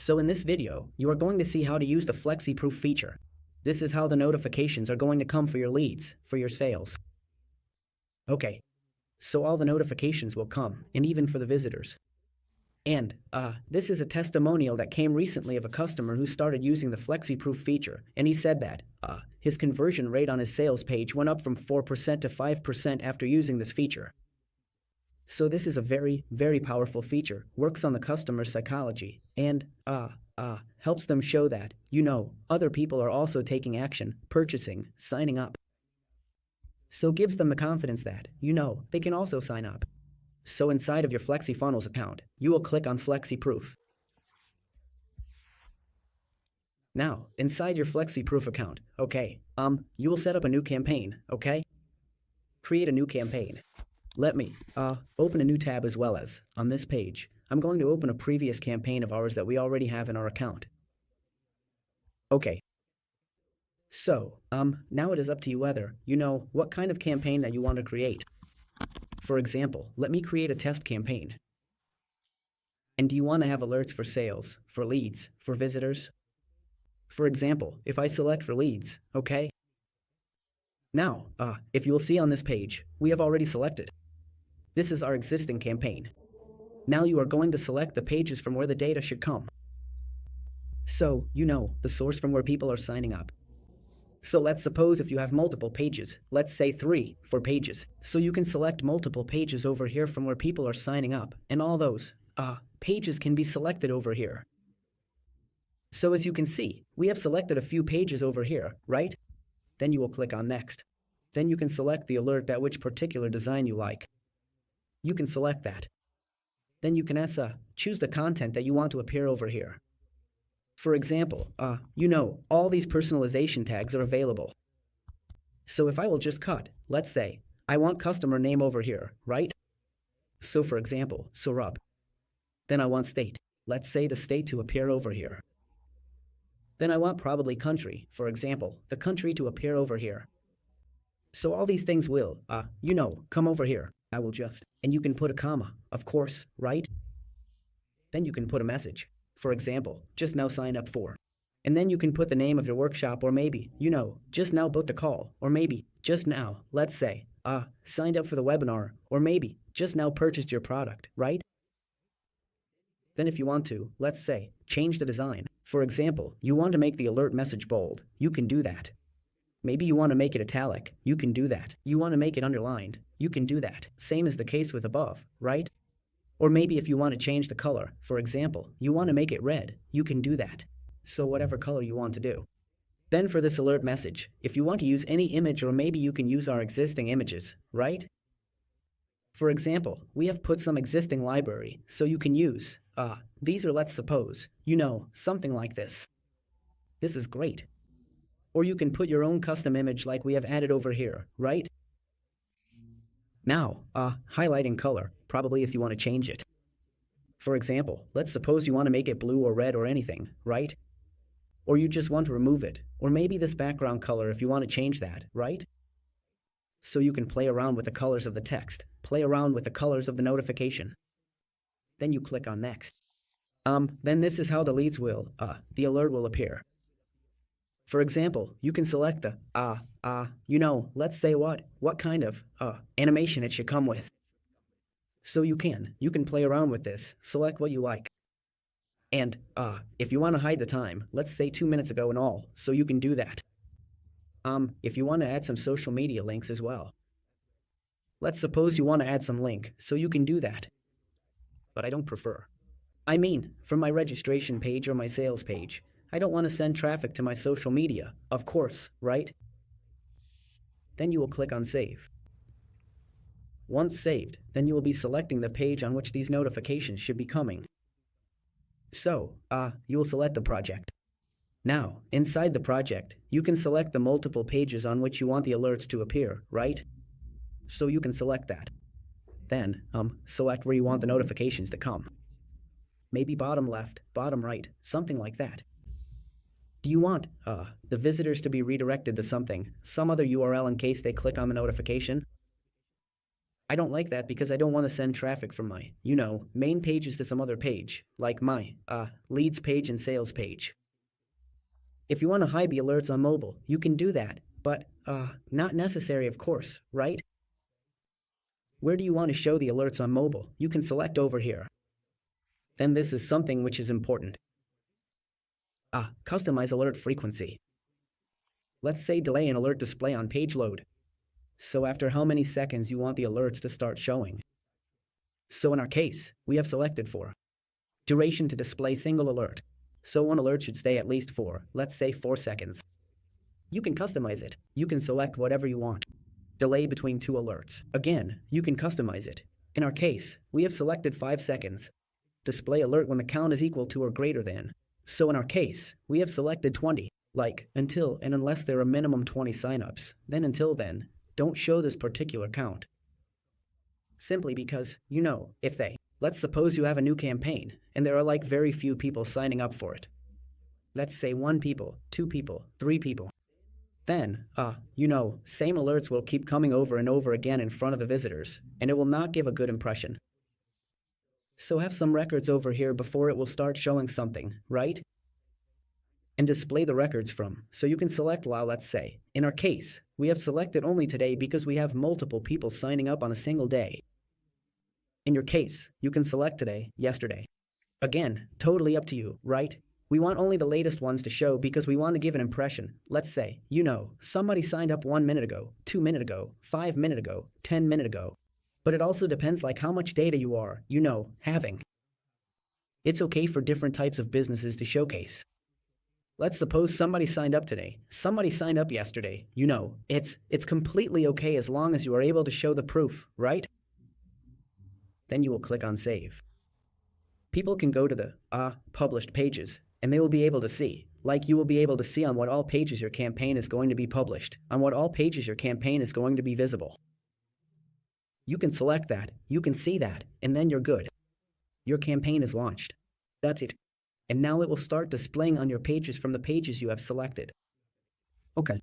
So in this video, you are going to see how to use the FlexiProof feature. This is how the notifications are going to come for your leads, for your sales. Okay, so all the notifications will come, and even for the visitors. And, this is a testimonial that came recently of a customer who started using the FlexiProof feature, and he said that, his conversion rate on his sales page went up from 4% to 5% after using this feature. So this is a very, very powerful feature, works on the customer's psychology, and, helps them show that, other people are also taking action, purchasing, signing up. So gives them the confidence that, they can also sign up. So inside of your FlexiFunnels account, you will click on FlexiProof. Now, inside your FlexiProof account, you will set up a new campaign, Create a new campaign. Let me, open a new tab as well as, on this page, I'm going to open a previous campaign of ours that we already have in our account. Okay. So, now it is up to you whether, what kind of campaign that you want to create. For example, let me create a test campaign. And do you want to have alerts for sales, for leads, for visitors? For example, if I select for leads, Now, if you will see on this page, we have already selected. This is our existing campaign. Now you are going to select the pages from where the data should come. So, the source from where people are signing up. So let's suppose if you have multiple pages, let's say 3 for pages. So you can select multiple pages over here from where people are signing up, and all those, pages can be selected over here. So as you can see, we have selected a few pages over here, right? Then you will click on Next. Then you can select the alert that which particular design you like. You can select that. Then you can choose the content that you want to appear over here. For example, all these personalization tags are available. So if I will just cut, let's say, I want customer name over here, right? So for example, Saurabh. Then I want state. Let's say the state to appear over here. Then I want probably country, for example, the country to appear over here. So all these things will, come over here. I will just, and you can put a comma, of course, right? Then you can put a message. For example, just now sign up for. And then you can put the name of your workshop, or maybe, just now booked a call, or maybe, just now, let's say, signed up for the webinar, or maybe, just now purchased your product, right? Then if you want to, let's say, change the design. For example, you want to make the alert message bold, you can do that. Maybe you want to make it italic, you can do that. You want to make it underlined, you can do that. Same as the case with above, right? Or maybe if you want to change the color, for example, you want to make it red, you can do that. So whatever color you want to do. Then for this alert message, if you want to use any image, or maybe you can use our existing images, right? For example, we have put some existing library, so you can use, these are, let's suppose, something like this. This is great. Or you can put your own custom image like we have added over here, right? Now, highlighting color, probably if you want to change it. For example, let's suppose you want to make it blue or red or anything, right? Or you just want to remove it, or maybe this background color if you want to change that, right? So you can play around with the colors of the text, play around with the colors of the notification. Then you click on Next. Then this is how the leads will, the alert will appear. For example, you can select the, let's say what kind of, animation it should come with. So you can play around with this, select what you like. And, if you want to hide the time, let's say 2 minutes ago and all, so you can do that. If you want to add some social media links as well. Let's suppose you want to add some link, so you can do that. But I don't prefer. I mean, from my registration page or my sales page, I don't want to send traffic to my social media, of course, right? Then you will click on Save. Once saved, then you will be selecting the page on which these notifications should be coming. So, you will select the project. Now, inside the project, you can select the multiple pages on which you want the alerts to appear, right? So you can select that. Then, select where you want the notifications to come. Maybe bottom left, bottom right, something like that. Do you want, the visitors to be redirected to some other URL in case they click on the notification? I don't like that because I don't want to send traffic from my, main pages to some other page, like my, leads page and sales page. If you want to hide the alerts on mobile, you can do that, but, not necessary, of course, right? Where do you want to show the alerts on mobile? You can select over here. Then this is something which is important. Customize alert frequency. Let's say delay and alert display on page load. So after how many seconds you want the alerts to start showing. So in our case, we have selected for duration to display single alert. So one alert should stay at least for, let's say 4 seconds. You can customize it. You can select whatever you want. Delay between 2 alerts. Again, you can customize it. In our case, we have selected 5 seconds. Display alert when the count is equal to or greater than. So in our case, we have selected 20. Like, until and unless there are minimum 20 signups, then until then, don't show this particular count. Simply because, if let's suppose you have a new campaign, and there are like very few people signing up for it. Let's say 1 people, 2 people, 3 people. Then, same alerts will keep coming over and over again in front of the visitors, and it will not give a good impression. So have some records over here before it will start showing something, right? And display the records from, so you can select allow, let's say. In our case, we have selected only today because we have multiple people signing up on a single day. In your case, you can select today, yesterday. Again, totally up to you, right? We want only the latest ones to show because we want to give an impression. Let's say, somebody signed up 1 minute ago, 2 minutes ago, 5 minutes ago, 10 minutes ago. But it also depends like how much data you are, having. It's okay for different types of businesses to showcase. Let's suppose somebody signed up today, somebody signed up yesterday. It's completely okay as long as you are able to show the proof, right? Then you will click on save. People can go to the published pages, and they will be able to see. Like you will be able to see on what all pages your campaign is going to be published, on what all pages your campaign is going to be visible. You can select that, you can see that, and then you're good. Your campaign is launched. That's it. And now it will start displaying on your pages from the pages you have selected. Okay.